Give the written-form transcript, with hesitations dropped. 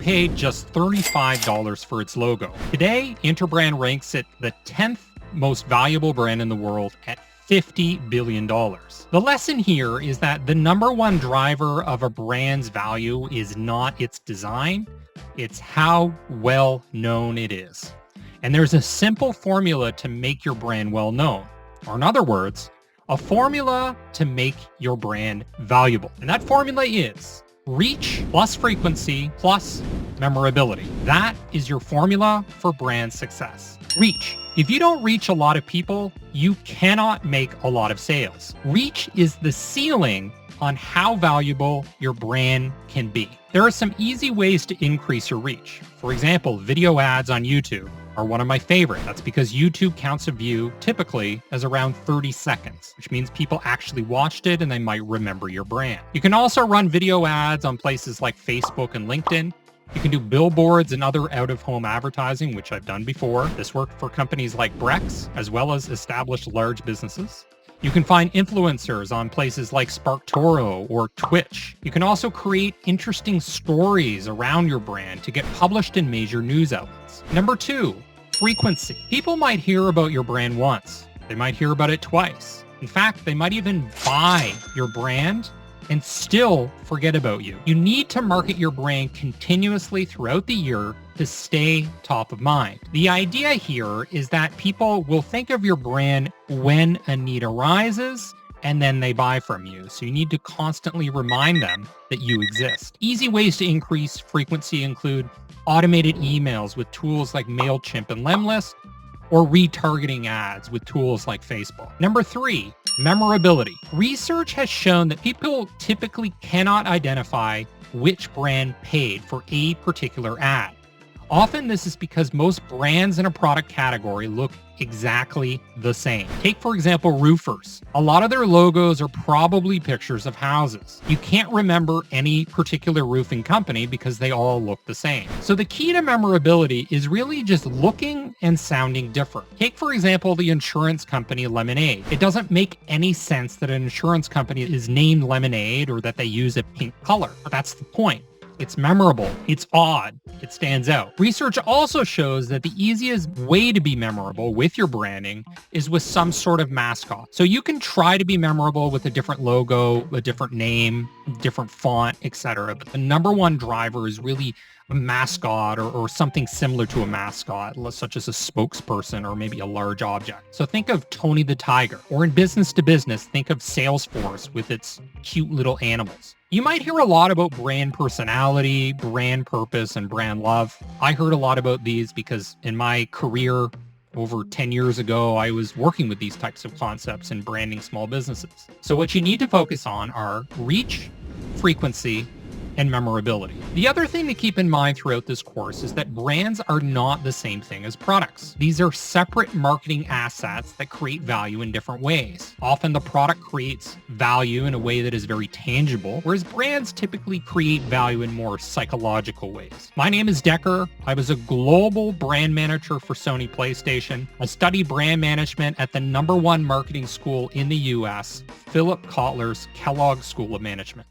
paid just $35 for its logo. Today, Interbrand ranks it the 10th most valuable brand in the world at $50 billion. The lesson here is that the number one driver of a brand's value is not its design, it's how well known it is. And there's a simple formula to make your brand well known. Or in other words, a formula to make your brand valuable. And that formula is reach plus frequency plus memorability. That is your formula for brand success. Reach. If you don't reach a lot of people, you cannot make a lot of sales. Reach is the ceiling on how valuable your brand can be. There are some easy ways to increase your reach. For example, video ads on YouTube are one of my favorite. That's because YouTube counts a view typically as around 30 seconds, which means people actually watched it and they might remember your brand. You can also run video ads on places like Facebook and LinkedIn. You can do billboards and other out-of-home advertising, which I've done before. This worked for companies like Brex, as well as established large businesses. You can find influencers on places like SparkToro or Twitch. You can also create interesting stories around your brand to get published in major news outlets. Number 2, frequency. People might hear about your brand once. They might hear about it twice. In fact, they might even buy your brand and still forget about you. You need to market your brand continuously throughout the year to stay top of mind. The idea here is that people will think of your brand when a need arises and then they buy from you. So you need to constantly remind them that you exist. Easy ways to increase frequency include automated emails with tools like MailChimp and Lemlist, or retargeting ads with tools like Facebook. Number 3, memorability. Research has shown that people typically cannot identify which brand paid for a particular ad. Often this is because most brands in a product category look exactly the same. Take, for example, roofers. A lot of their logos are probably pictures of houses. You can't remember any particular roofing company because they all look the same. So the key to memorability is really just looking and sounding different. Take, for example, the insurance company Lemonade. It doesn't make any sense that an insurance company is named Lemonade or that they use a pink color. But that's the point. It's memorable, it's odd, it stands out. Research also shows that the easiest way to be memorable with your branding is with some sort of mascot. So you can try to be memorable with a different logo, a different name, different font, etc. But the number one driver is really a mascot or something similar to a mascot, such as a spokesperson or maybe a large object. So think of Tony the Tiger, or in business to business, think of Salesforce with its cute little animals. You might hear a lot about brand personality, brand purpose, and brand love. I heard a lot about these because in my career over 10 years ago, I was working with these types of concepts in branding small businesses. So what you need to focus on are reach, frequency, and memorability. The other thing to keep in mind throughout this course is that brands are not the same thing as products. These are separate marketing assets that create value in different ways. Often the product creates value in a way that is very tangible, whereas brands typically create value in more psychological ways. My name is Decker. I was a global brand manager for Sony PlayStation. I studied brand management at the #1 marketing school in the US, Philip Kotler's Kellogg School of Management.